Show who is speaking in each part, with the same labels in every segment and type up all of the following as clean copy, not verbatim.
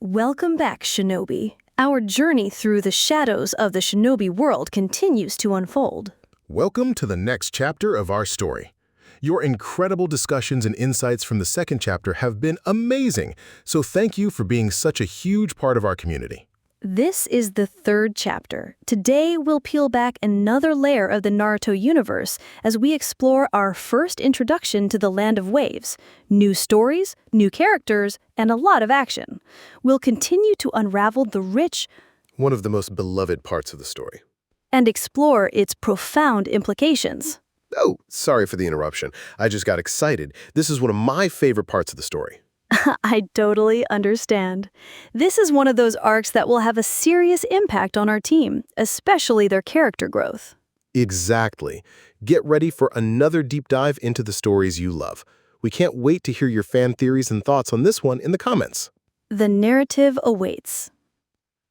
Speaker 1: Welcome back, Shinobi. Our journey through the shadows of the Shinobi world continues to unfold.
Speaker 2: Welcome to the next chapter of our story. Your incredible discussions and insights from the second chapter have been amazing, so thank you for being such a huge part of our community.
Speaker 1: This is the third chapter. Today, we'll peel back another layer of the Naruto universe as we explore our first introduction to the Land of Waves. New stories, new characters, and a lot of action. We'll continue to unravel the rich,
Speaker 2: One of the most beloved parts of the story.
Speaker 1: and explore its profound implications.
Speaker 2: Oh, sorry for the interruption. I just got excited. This is one of my favorite parts of the story.
Speaker 1: I totally understand. This is one of those arcs that will have a serious impact on our team, especially their character growth.
Speaker 2: Exactly. Get ready for another deep dive into the stories you love. We can't wait to hear your fan theories and thoughts on this one in the comments.
Speaker 1: The narrative awaits.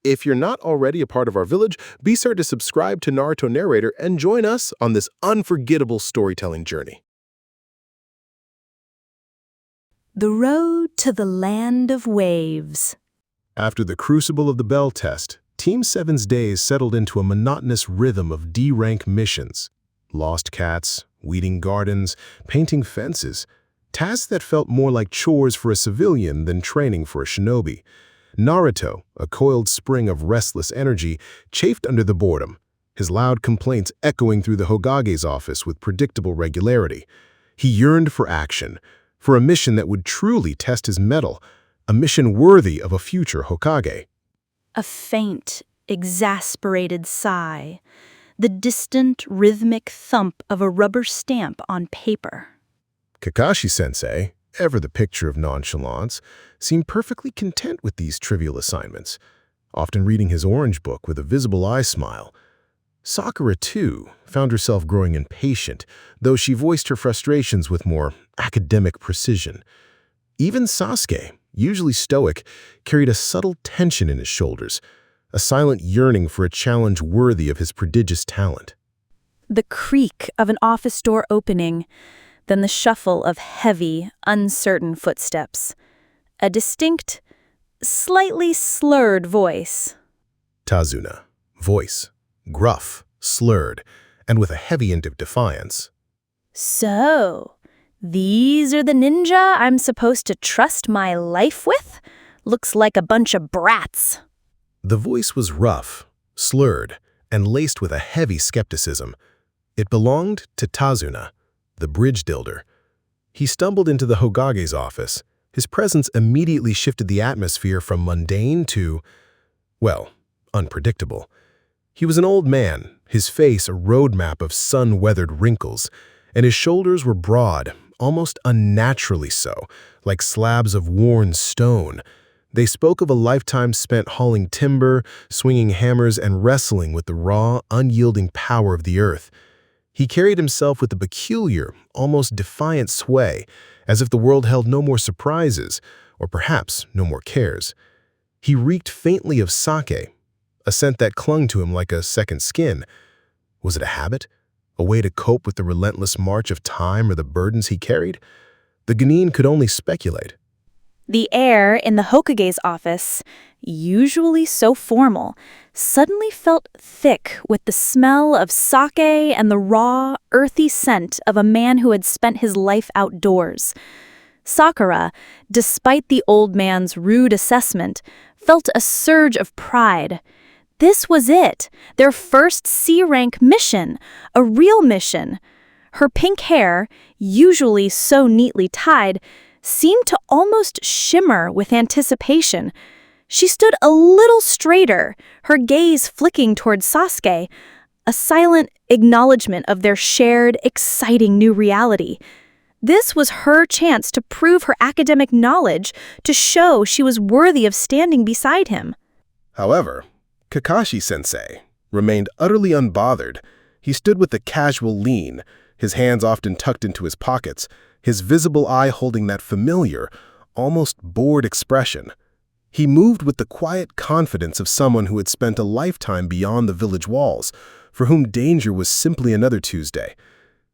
Speaker 2: If you're not already a part of our village, be sure to subscribe to Naruto Narrator and join us on this unforgettable storytelling journey.
Speaker 1: The road to the Land of Waves.
Speaker 2: After the crucible of the Bell test, Team 7's days settled into a monotonous rhythm of D-rank missions. Lost cats, weeding gardens, painting fences. Tasks that felt more like chores for a civilian than training for a shinobi. Naruto, a coiled spring of restless energy, chafed under the boredom, his loud complaints echoing through the Hokage's office with predictable regularity. He yearned for action, for a mission that would truly test his mettle, a mission worthy of a future Hokage.
Speaker 1: A faint, exasperated sigh. The distant, rhythmic thump of a rubber stamp on paper.
Speaker 2: Kakashi-sensei, ever the picture of nonchalance, seemed perfectly content with these trivial assignments, often reading his orange book with a visible eye smile. Sakura, too, found herself growing impatient, though she voiced her frustrations with more academic precision. Even Sasuke, usually stoic, carried a subtle tension in his shoulders, a silent yearning for a challenge worthy of his prodigious talent.
Speaker 1: The creak of an office door opening, then the shuffle of heavy, uncertain footsteps. A distinct, slightly slurred voice.
Speaker 2: Tazuna, voice, gruff, slurred, and with a heavy hint of defiance.
Speaker 1: So, these are the ninja I'm supposed to trust my life with? Looks like a bunch of brats.
Speaker 2: The voice was rough, slurred, and laced with a heavy skepticism. It belonged to Tazuna, the bridge builder. He stumbled into the Hokage's office. His presence immediately shifted the atmosphere from mundane to, well, unpredictable. He was an old man, his face a roadmap of sun-weathered wrinkles, and his shoulders were broad, almost unnaturally so, like slabs of worn stone. They spoke of a lifetime spent hauling timber, swinging hammers, and wrestling with the raw, unyielding power of the earth. He carried himself with a peculiar, almost defiant sway, as if the world held no more surprises, or perhaps no more cares. He reeked faintly of sake, a scent that clung to him like a second skin. Was it a habit? A way to cope with the relentless march of time or the burdens he carried? The Genin could only speculate.
Speaker 1: The air in the Hokage's office, usually so formal, suddenly felt thick with the smell of sake and the raw, earthy scent of a man who had spent his life outdoors. Sakura, despite the old man's rude assessment, felt a surge of pride. This was it, their first C-rank mission, a real mission. Her pink hair, usually so neatly tied, seemed to almost shimmer with anticipation. She stood a little straighter, her gaze flicking toward Sasuke, a silent acknowledgement of their shared, exciting new reality. This was her chance to prove her academic knowledge, to show she was worthy of standing beside him.
Speaker 2: However, Kakashi-sensei remained utterly unbothered. He stood with a casual lean, his hands often tucked into his pockets, his visible eye holding that familiar, almost bored expression. He moved with the quiet confidence of someone who had spent a lifetime beyond the village walls, for whom danger was simply another Tuesday.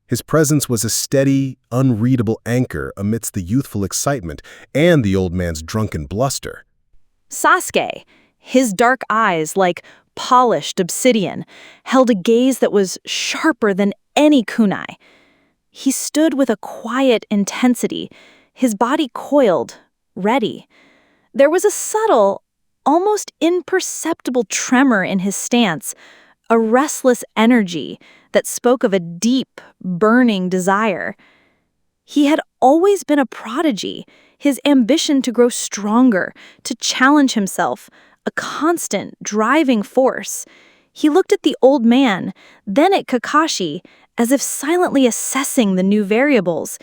Speaker 2: His presence was a steady, unreadable anchor amidst the youthful excitement and the old man's drunken bluster.
Speaker 1: Sasuke, his dark eyes like polished obsidian, held a gaze that was sharper than any kunai. He stood with a quiet intensity, his body coiled, ready. There was a subtle, almost imperceptible tremor in his stance, a restless energy that spoke of a deep, burning desire. He had always been a prodigy, his ambition to grow stronger, to challenge himself, a constant, driving force. He looked at the old man, then at Kakashi, as if silently assessing the new variables,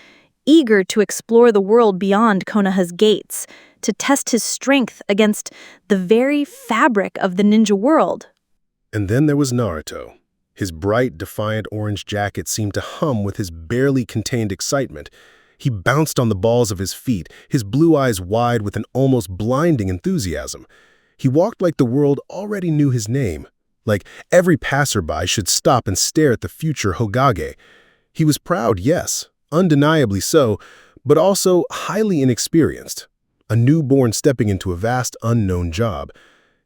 Speaker 1: eager to explore the world beyond Konoha's gates, to test his strength against the very fabric of the ninja world.
Speaker 2: And then there was Naruto. His bright, defiant orange jacket seemed to hum with his barely contained excitement. He bounced on the balls of his feet, his blue eyes wide with an almost blinding enthusiasm. He walked like the world already knew his name, like every passerby should stop and stare at the future Hokage. He was proud, yes, undeniably so, but also highly inexperienced, a newborn stepping into a vast unknown job.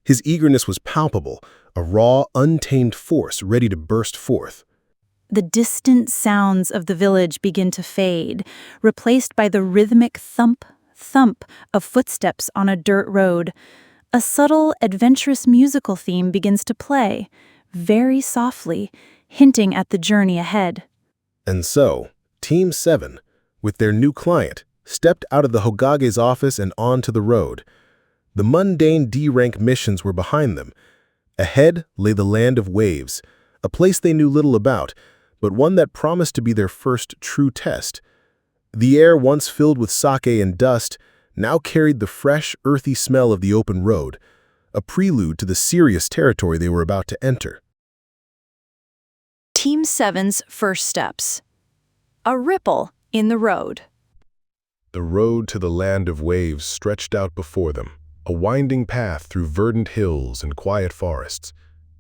Speaker 2: His eagerness was palpable, a raw, untamed force ready to burst forth.
Speaker 1: The distant sounds of the village begin to fade, replaced by the rhythmic thump, thump of footsteps on a dirt road. A subtle, adventurous musical theme begins to play, very softly, hinting at the journey ahead.
Speaker 2: And so, Team 7, with their new client, stepped out of the Hokage's office and onto the road. The mundane D-rank missions were behind them. Ahead lay the land of waves, a place they knew little about, but one that promised to be their first true test. The air, once filled with sake and dust, now carried the fresh, earthy smell of the open road, a prelude to the serious territory they were about to enter.
Speaker 1: Team 7's first steps. A ripple in the road.
Speaker 2: The road to the land of waves stretched out before them, a winding path through verdant hills and quiet forests.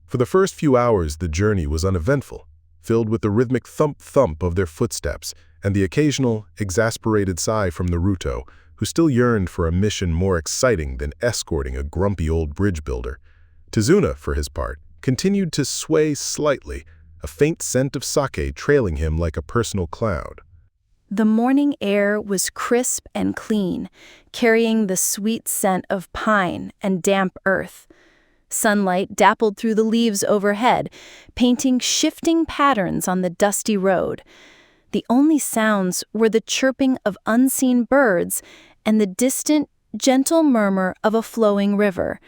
Speaker 2: For the first few hours, the journey was uneventful, filled with the rhythmic thump-thump of their footsteps and the occasional, exasperated sigh from Naruto, who still yearned for a mission more exciting than escorting a grumpy old bridge builder. Tizuna, for his part, continued to sway slightly, a faint scent of sake trailing him like a personal cloud.
Speaker 1: The morning air was crisp and clean, carrying the sweet scent of pine and damp earth. Sunlight dappled through the leaves overhead, painting shifting patterns on the dusty road. The only sounds were the chirping of unseen birds and the distant, gentle murmur of a flowing river.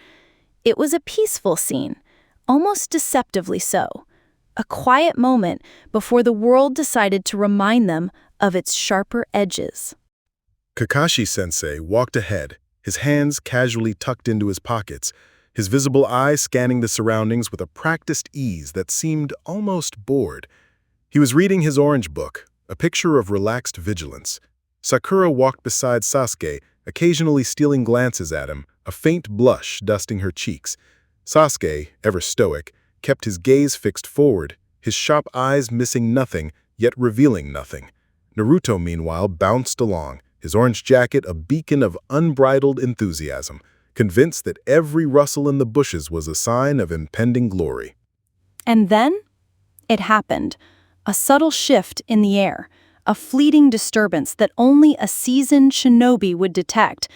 Speaker 1: It was a peaceful scene, almost deceptively so. A quiet moment before the world decided to remind them of its sharper edges.
Speaker 2: Kakashi-sensei walked ahead, his hands casually tucked into his pockets, his visible eyes scanning the surroundings with a practiced ease that seemed almost bored. He was reading his orange book, a picture of relaxed vigilance. Sakura walked beside Sasuke, occasionally stealing glances at him, a faint blush dusting her cheeks. Sasuke, ever stoic, kept his gaze fixed forward, his sharp eyes missing nothing, yet revealing nothing. Naruto, meanwhile, bounced along, his orange jacket a beacon of unbridled enthusiasm, convinced that every rustle in the bushes was a sign of impending glory.
Speaker 1: And then it happened. A subtle shift in the air, a fleeting disturbance that only a seasoned shinobi would detect.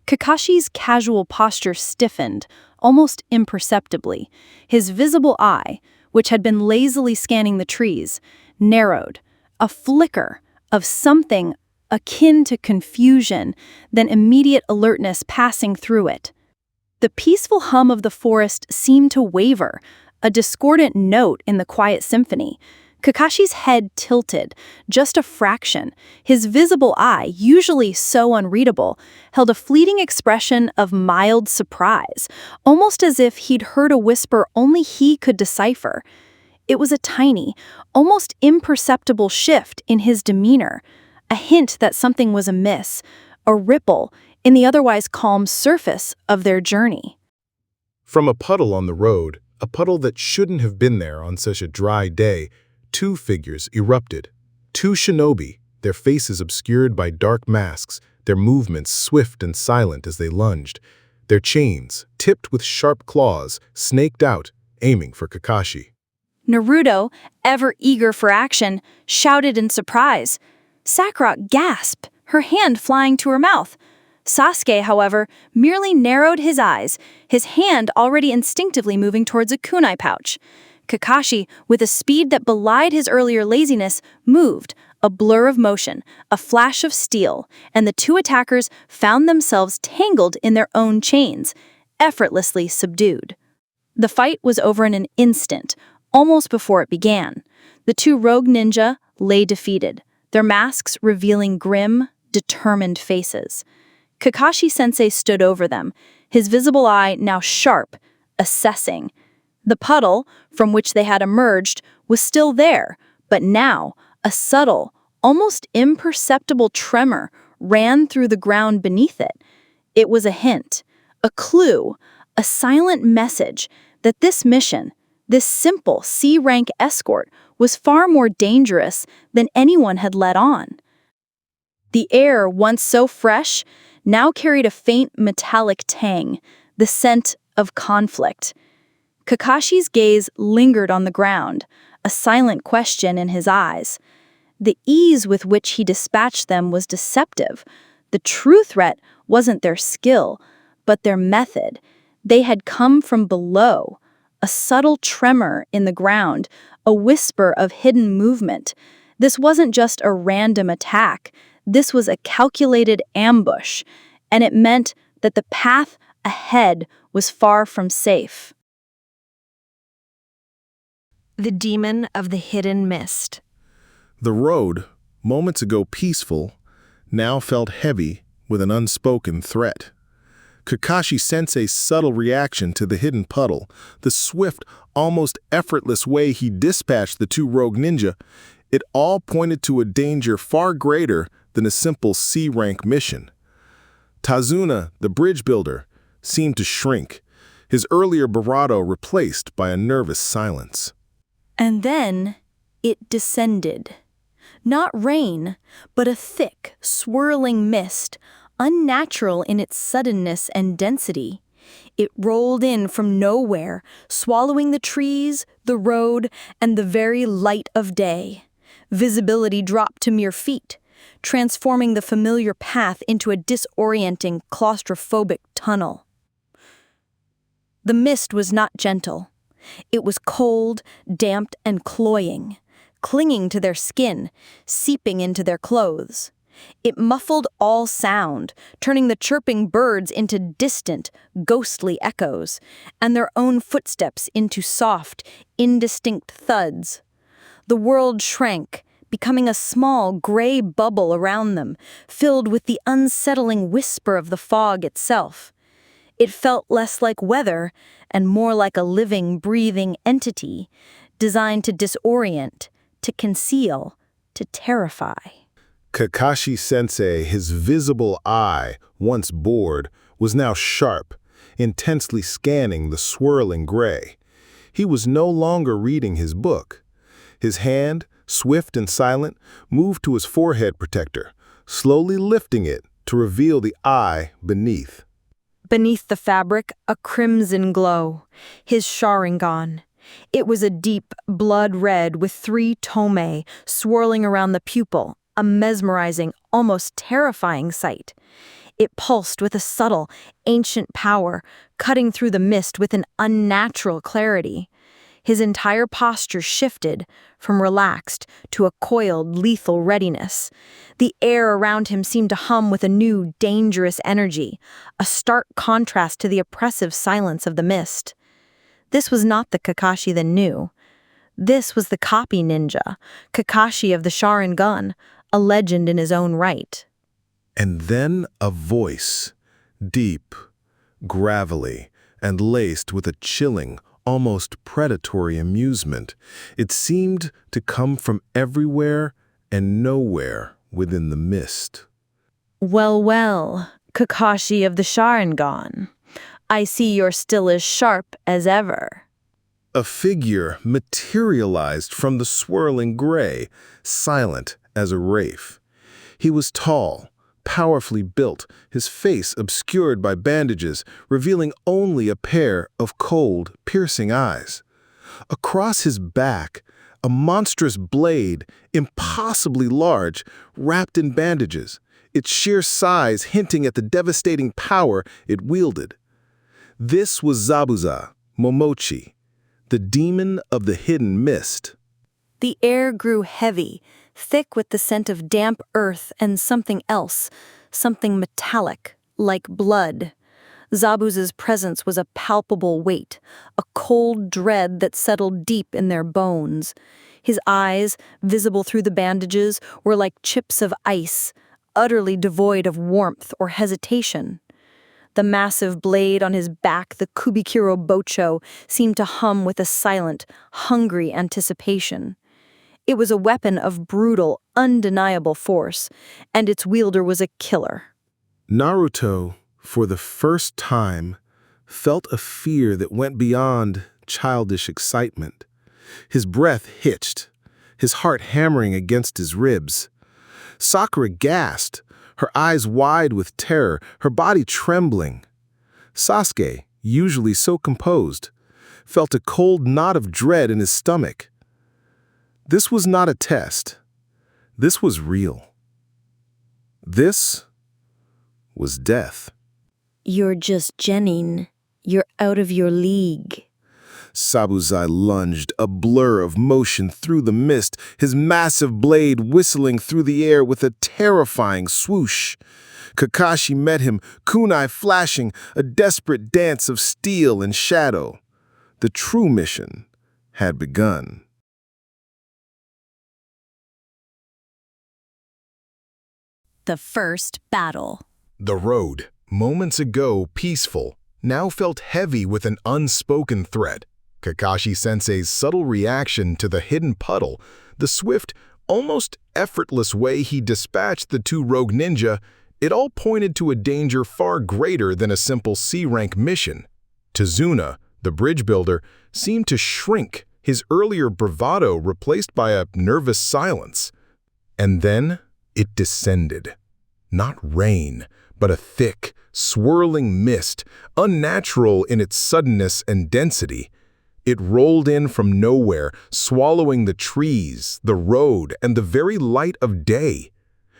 Speaker 1: Kakashi's casual posture stiffened, almost imperceptibly. His visible eye, which had been lazily scanning the trees, narrowed, a flicker of something akin to confusion, then immediate alertness passing through it. The peaceful hum of the forest seemed to waver, a discordant note in the quiet symphony. Kakashi's head tilted, just a fraction. His visible eye, usually so unreadable, held a fleeting expression of mild surprise, almost as if he'd heard a whisper only he could decipher. It was a tiny, almost imperceptible shift in his demeanor, a hint that something was amiss, a ripple in the otherwise calm surface of their journey.
Speaker 2: From a puddle on the road, a puddle that shouldn't have been there on such a dry day, two figures erupted. Two shinobi, their faces obscured by dark masks, their movements swift and silent as they lunged. Their chains, tipped with sharp claws, snaked out, aiming for Kakashi.
Speaker 1: Naruto, ever eager for action, shouted in surprise. Sakura gasped, her hand flying to her mouth. Sasuke, however, merely narrowed his eyes, his hand already instinctively moving towards a kunai pouch. Kakashi, with a speed that belied his earlier laziness, moved, a blur of motion, a flash of steel, and the two attackers found themselves tangled in their own chains, effortlessly subdued. The fight was over in an instant, almost before it began. The two rogue ninja lay defeated, their masks revealing grim, determined faces. Kakashi-sensei stood over them, his visible eye now sharp, assessing. The puddle, from which they had emerged, was still there, but now a subtle, almost imperceptible tremor ran through the ground beneath it. It was a hint, a clue, a silent message that this mission, this simple C-rank escort, was far more dangerous than anyone had let on. The air, once so fresh, now carried a faint metallic tang, the scent of conflict. Kakashi's gaze lingered on the ground, a silent question in his eyes. The ease with which he dispatched them was deceptive. The true threat wasn't their skill, but their method. They had come from below, a subtle tremor in the ground, a whisper of hidden movement. This wasn't just a random attack. This was a calculated ambush, and it meant that the path ahead was far from safe.
Speaker 3: The Demon of the Hidden Mist.
Speaker 2: The road, moments ago peaceful, now felt heavy with an unspoken threat. Kakashi-sensei's subtle reaction to the hidden puddle, the swift, almost effortless way he dispatched the two rogue ninja, it all pointed to a danger far greater than a simple C-rank mission. Tazuna, the bridge builder, seemed to shrink, his earlier bravado replaced by a nervous silence.
Speaker 1: And then it descended. Not rain, but a thick, swirling mist, unnatural in its suddenness and density. It rolled in from nowhere, swallowing the trees, the road, and the very light of day. Visibility dropped to mere feet, transforming the familiar path into a disorienting, claustrophobic tunnel. The mist was not gentle. It was cold, damp, and cloying, clinging to their skin, seeping into their clothes. It muffled all sound, turning the chirping birds into distant, ghostly echoes, and their own footsteps into soft, indistinct thuds. The world shrank, becoming a small, gray bubble around them, filled with the unsettling whisper of the fog itself. It felt less like weather and more like a living, breathing entity, designed to disorient, to conceal, to terrify.
Speaker 2: Kakashi-sensei, his visible eye, once bored, was now sharp, intensely scanning the swirling gray. He was no longer reading his book. His hand, swift and silent, moved to his forehead protector, slowly lifting it to reveal the eye beneath.
Speaker 3: Beneath the fabric, a crimson glow, his Sharingan. It was a deep, blood red with 3 tomei swirling around the pupil, a mesmerizing, almost terrifying sight. It pulsed with a subtle, ancient power, cutting through the mist with an unnatural clarity. His entire posture shifted from relaxed to a coiled, lethal readiness. The air around him seemed to hum with a new, dangerous energy, a stark contrast to the oppressive silence of the mist. This was not the Kakashi that knew. This was the copy ninja, Kakashi of the Sharingan, a legend in his own right.
Speaker 2: And then a voice, deep, gravelly, and laced with a chilling, almost predatory amusement. It seemed to come from everywhere and nowhere within the mist.
Speaker 1: Well, well, Kakashi of the Sharingan, I see you're still as sharp as ever.
Speaker 2: A figure materialized from the swirling gray, silent as a wraith. He was tall, powerfully built, his face obscured by bandages, revealing only a pair of cold, piercing eyes. Across his back, a monstrous blade, impossibly large, wrapped in bandages, its sheer size hinting at the devastating power it wielded. This was Zabuza Momochi, the demon of the hidden mist.
Speaker 3: The air grew heavy, thick with the scent of damp earth and something else, something metallic, like blood. Zabuza's presence was a palpable weight, a cold dread that settled deep in their bones. His eyes, visible through the bandages, were like chips of ice, utterly devoid of warmth or hesitation. The massive blade on his back, the Kubikiro Bocho, seemed to hum with a silent, hungry anticipation. It was a weapon of brutal, undeniable force, and its wielder was a killer.
Speaker 2: Naruto, for the first time, felt a fear that went beyond childish excitement. His breath hitched, his heart hammering against his ribs. Sakura gasped, her eyes wide with terror, her body trembling. Sasuke, usually so composed, felt a cold knot of dread in his stomach. This was not a test. This was real. This was death.
Speaker 3: You're just Jenning. You're out of your league.
Speaker 2: Zabuza lunged, a blur of motion through the mist, his massive blade whistling through the air with a terrifying swoosh. Kakashi met him, kunai flashing, a desperate dance of steel and shadow. The true mission had begun.
Speaker 1: The first battle.
Speaker 4: The road, moments ago peaceful, now felt heavy with an unspoken threat. Kakashi-sensei's subtle reaction to the hidden puddle, the swift, almost effortless way he dispatched the two rogue ninja, it all pointed to a danger far greater than a simple C-rank mission. Tazuna, the bridge builder, seemed to shrink, his earlier bravado replaced by a nervous silence. And then it descended. Not rain, but a thick, swirling mist, unnatural in its suddenness and density. It rolled in from nowhere, swallowing the trees, the road, and the very light of day.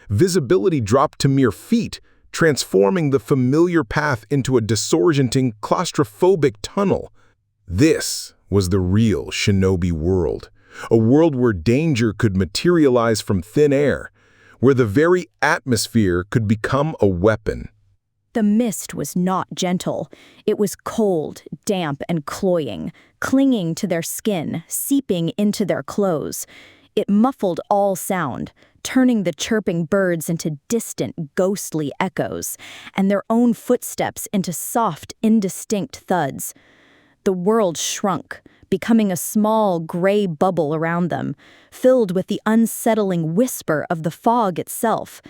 Speaker 4: Visibility dropped to mere feet, transforming the familiar path into a disorienting, claustrophobic tunnel. This was the real Shinobi world, a world where danger could materialize from thin air, where the very atmosphere could become a weapon.
Speaker 1: The mist was not gentle. It was cold, damp, and cloying, clinging to their skin, seeping into their clothes. It muffled all sound, turning the chirping birds into distant, ghostly echoes, and their own footsteps into soft, indistinct thuds. The world shrunk, becoming a small, gray bubble around them, filled with the unsettling whisper of the fog itself.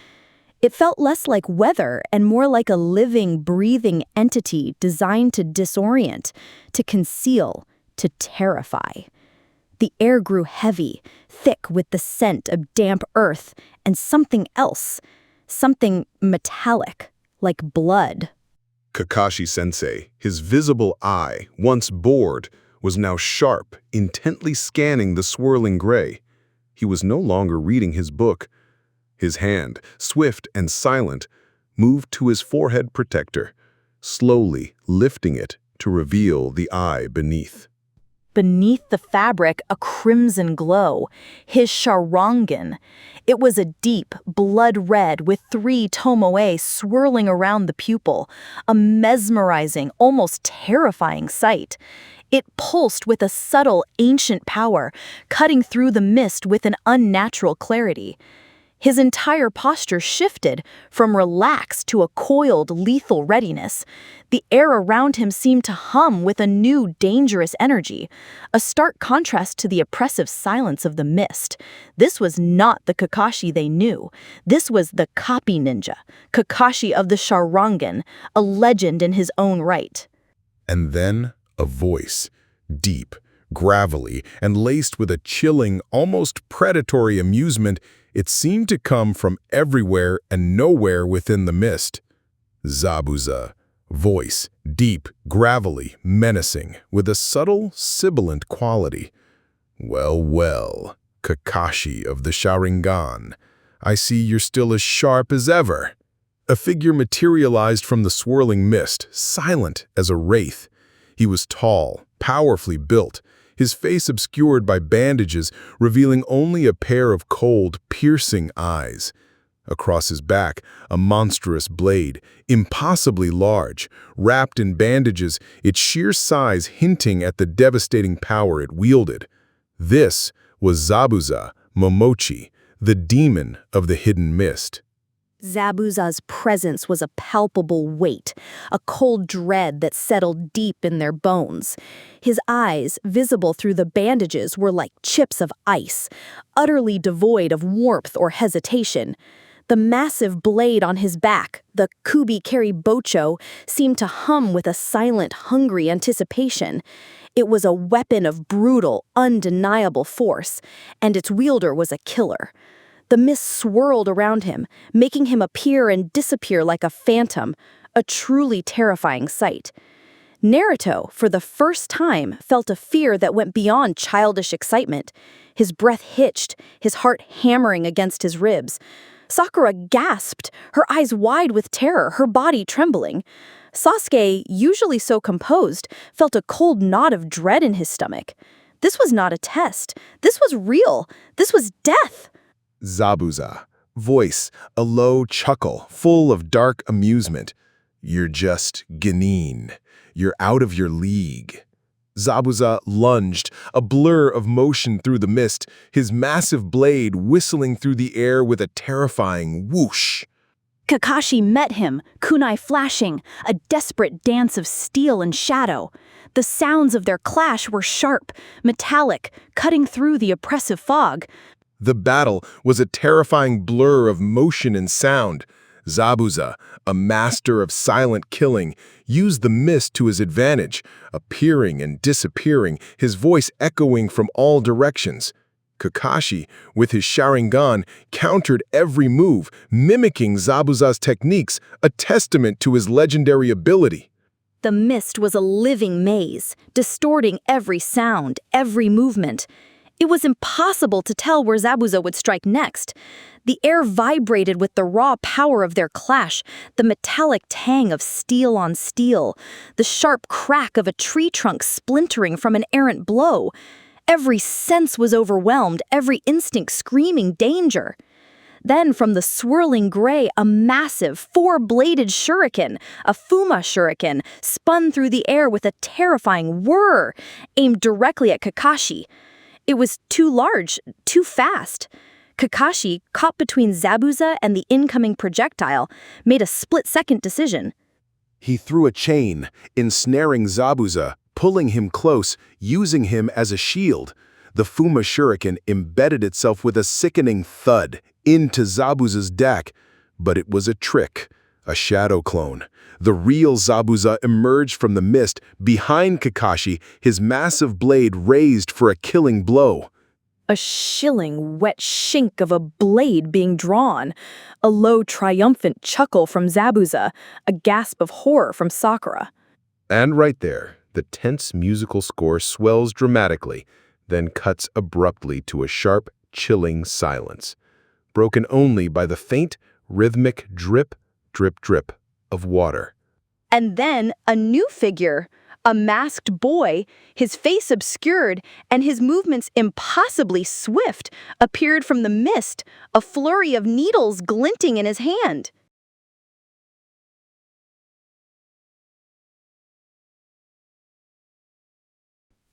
Speaker 1: It felt less like weather and more like a living, breathing entity designed to disorient, to conceal, to terrify. The air grew heavy, thick with the scent of damp earth and something else, something metallic, like blood.
Speaker 2: Kakashi-sensei, his visible eye, once bored, was now sharp, intently scanning the swirling gray. He was no longer reading his book. His hand, swift and silent, moved to his forehead protector, slowly lifting it to reveal the eye beneath.
Speaker 1: Beneath the fabric, a crimson glow, his Sharingan. It was a deep, blood red with 3 tomoe swirling around the pupil, a mesmerizing, almost terrifying sight. It pulsed with a subtle, ancient power, cutting through the mist with an unnatural clarity. His entire posture shifted from relaxed to a coiled, lethal readiness. The air around him seemed to hum with a new, dangerous energy, a stark contrast to the oppressive silence of the mist. This was not the Kakashi they knew. This was the copy ninja, Kakashi of the Sharingan, a legend in his own right.
Speaker 4: And then a voice, deep, gravelly, and laced with a chilling, almost predatory amusement, It seemed to come from everywhere and nowhere within the mist. Zabuza. Voice, deep, gravelly, menacing, with a subtle, sibilant quality. Well, well, Kakashi of the Sharingan, I see you're still as sharp as ever. A figure materialized from the swirling mist, silent as a wraith. He was tall, powerfully built, his face obscured by bandages, revealing only a pair of cold, piercing eyes. Across his back, a monstrous blade, impossibly large, wrapped in bandages, its sheer size hinting at the devastating power it wielded. This was Zabuza Momochi, the demon of the hidden mist.
Speaker 3: Zabuza's presence was a palpable weight, a cold dread that settled deep in their bones. His eyes, visible through the bandages, were like chips of ice, utterly devoid of warmth or hesitation. The massive blade on his back, the kubi-keri bocho, seemed to hum with a silent, hungry anticipation. It was a weapon of brutal, undeniable force, and its wielder was a killer. The mist swirled around him, making him appear and disappear like a phantom, a truly terrifying sight. Naruto, for the first time, felt a fear that went beyond childish excitement. His breath hitched, his heart hammering against his ribs. Sakura gasped, her eyes wide with terror, her body trembling. Sasuke, usually so composed, felt a cold knot of dread in his stomach. This was not a test. This was real. This was death.
Speaker 4: Zabuza. Voice, a low chuckle, full of dark amusement. You're just Genin. You're out of your league. Zabuza lunged, a blur of motion through the mist, his massive blade whistling through the air with a terrifying whoosh.
Speaker 1: Kakashi met him, kunai flashing, a desperate dance of steel and shadow. The sounds of their clash were sharp, metallic, cutting through the oppressive fog.
Speaker 4: The battle was a terrifying blur of motion and sound. Zabuza, a master of silent killing, used the mist to his advantage, appearing and disappearing, his voice echoing from all directions. Kakashi, with his Sharingan, countered every move, mimicking Zabuza's techniques, a testament to his legendary ability.
Speaker 1: The mist was a living maze, distorting every sound, every movement. It was impossible to tell where Zabuza would strike next. The air vibrated with the raw power of their clash, the metallic tang of steel on steel, the sharp crack of a tree trunk splintering from an errant blow. Every sense was overwhelmed, every instinct screaming danger. Then from the swirling gray, a massive, four-bladed shuriken, a Fuma shuriken, spun through the air with a terrifying whir, aimed directly at Kakashi. It was too large, too fast. Kakashi, caught between Zabuza and the incoming projectile, made a split-second decision.
Speaker 4: He threw a chain, ensnaring Zabuza, pulling him close, using him as a shield. The Fuma shuriken embedded itself with a sickening thud into Zabuza's deck, but it was a trick, a shadow clone. The real Zabuza emerged from the mist, behind Kakashi, his massive blade raised for a killing blow.
Speaker 3: A shilling, wet shink of a blade being drawn, a low, triumphant chuckle from Zabuza, a gasp of horror from Sakura.
Speaker 4: And right there, the tense musical score swells dramatically, then cuts abruptly to a sharp, chilling silence, broken only by the faint, rhythmic drip, drip, drip of water.
Speaker 1: And then a new figure, a masked boy, his face obscured and his movements impossibly swift, appeared from the mist, a flurry of needles glinting in his hand.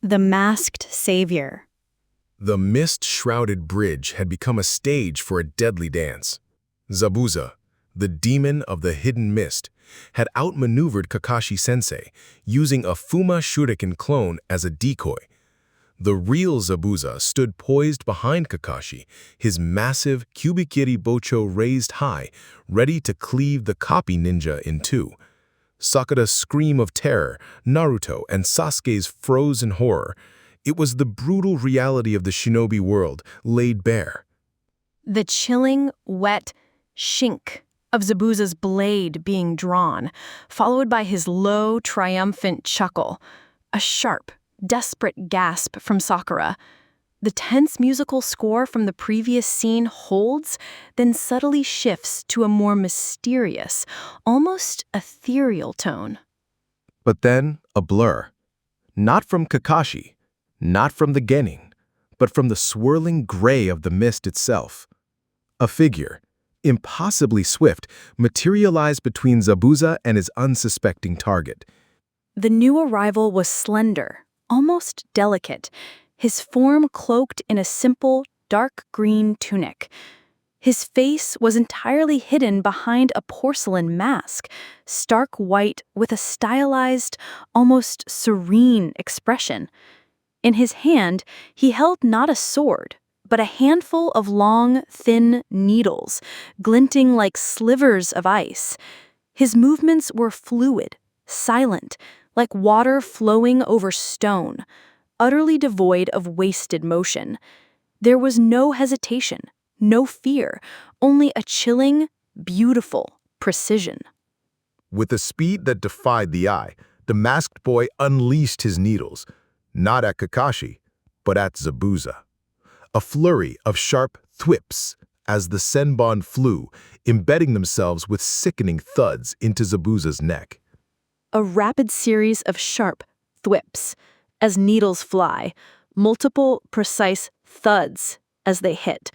Speaker 1: The Masked Savior.
Speaker 2: The mist-shrouded bridge had become a stage for a deadly dance. Zabuza, the demon of the hidden mist, had outmaneuvered Kakashi-sensei, using a Fuma shuriken clone as a decoy. The real Zabuza stood poised behind Kakashi, his massive Kubikiri Bocho raised high, ready to cleave the copy ninja in two. Sakura's scream of terror, Naruto and Sasuke's frozen horror. It was the brutal reality of the shinobi world laid bare.
Speaker 3: The chilling, wet shink of Zabuza's blade being drawn, followed by his low, triumphant chuckle, a sharp, desperate gasp from Sakura. The tense musical score from the previous scene holds, then subtly shifts to a more mysterious, almost ethereal tone.
Speaker 4: But then a blur. Not from Kakashi, not from the Genin, but from the swirling gray of the mist itself. A figure, impossibly swift, materialized between Zabuza and his unsuspecting target.
Speaker 1: The new arrival was slender, almost delicate, his form cloaked in a simple, dark green tunic. His face was entirely hidden behind a porcelain mask, stark white with a stylized, almost serene expression. In his hand, he held not a sword, but a handful of long, thin needles, glinting like slivers of ice. His movements were fluid, silent, like water flowing over stone, utterly devoid of wasted motion. There was no hesitation, no fear, only a chilling, beautiful precision.
Speaker 4: With a speed that defied the eye, the masked boy unleashed his needles, not at Kakashi, but at Zabuza. A flurry of sharp thwips as the senbon flew, embedding themselves with sickening thuds into Zabuza's neck.
Speaker 1: A rapid series of sharp thwips as needles fly, multiple precise thuds as they hit.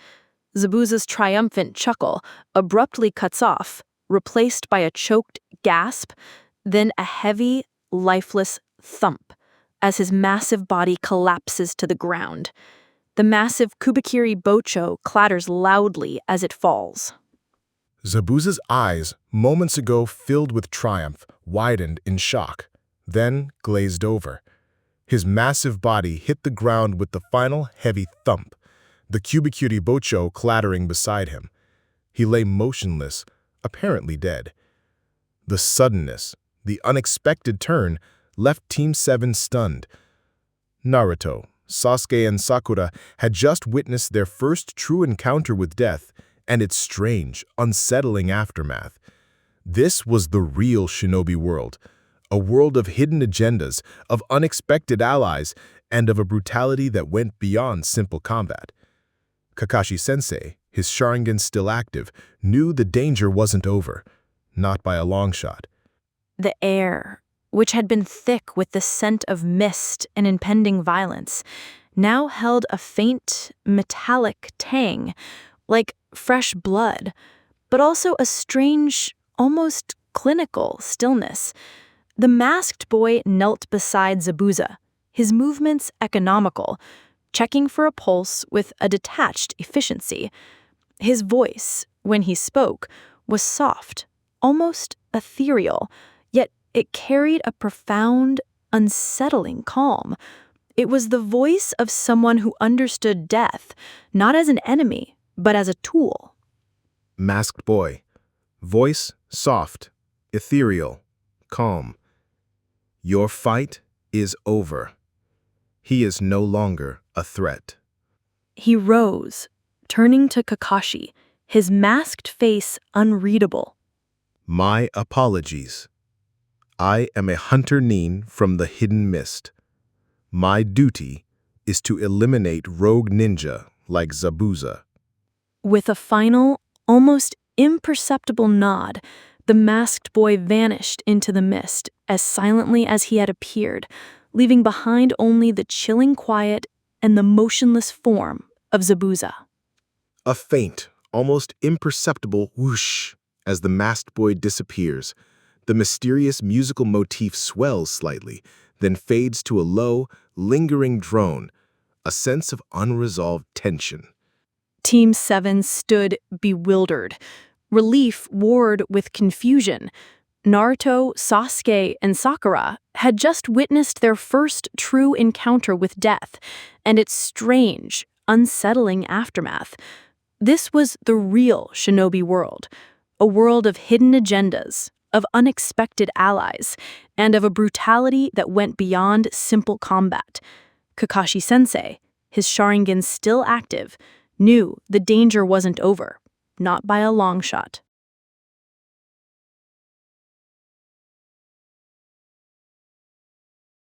Speaker 1: Zabuza's triumphant chuckle abruptly cuts off, replaced by a choked gasp, then a heavy, lifeless thump as his massive body collapses to the ground. The massive Kubikiri Bocho clatters loudly as it falls.
Speaker 4: Zabuza's eyes, moments ago filled with triumph, widened in shock, then glazed over. His massive body hit the ground with the final heavy thump, the Kubikiri Bocho clattering beside him. He lay motionless, apparently dead. The suddenness, the unexpected turn, left Team 7 stunned. Naruto, Sasuke, and Sakura had just witnessed their first true encounter with death and its strange, unsettling aftermath. This was the real Shinobi world, a world of hidden agendas, of unexpected allies, and of a brutality that went beyond simple combat. Kakashi-sensei, his Sharingan still active, knew the danger wasn't over, not by a long shot.
Speaker 1: The air, which had been thick with the scent of mist and impending violence, now held a faint, metallic tang, like fresh blood, but also a strange, almost clinical stillness. The masked boy knelt beside Zabuza, his movements economical, checking for a pulse with a detached efficiency. His voice, when he spoke, was soft, almost ethereal, yet it carried a profound, unsettling calm. It was the voice of someone who understood death, not as an enemy, but as a tool.
Speaker 4: Masked boy. Voice soft, ethereal, calm. Your fight is over. He is no longer a threat.
Speaker 1: He rose, turning to Kakashi, his masked face unreadable.
Speaker 4: My apologies. I am a hunter nin from the hidden mist. My duty is to eliminate rogue ninja like Zabuza.
Speaker 1: With a final, almost imperceptible nod, the masked boy vanished into the mist as silently as he had appeared, leaving behind only the chilling quiet and the motionless form of Zabuza.
Speaker 4: A faint, almost imperceptible whoosh as the masked boy disappears. The mysterious musical motif swells slightly, then fades to a low, lingering drone, a sense of unresolved tension.
Speaker 1: Team 7 stood bewildered. Relief warred with confusion. Naruto, Sasuke, and Sakura had just witnessed their first true encounter with death and its strange, unsettling aftermath. This was the real Shinobi world, a world of hidden agendas, of unexpected allies, and of a brutality that went beyond simple combat. Kakashi-sensei, his Sharingan still active, knew the danger wasn't over, not by a long shot.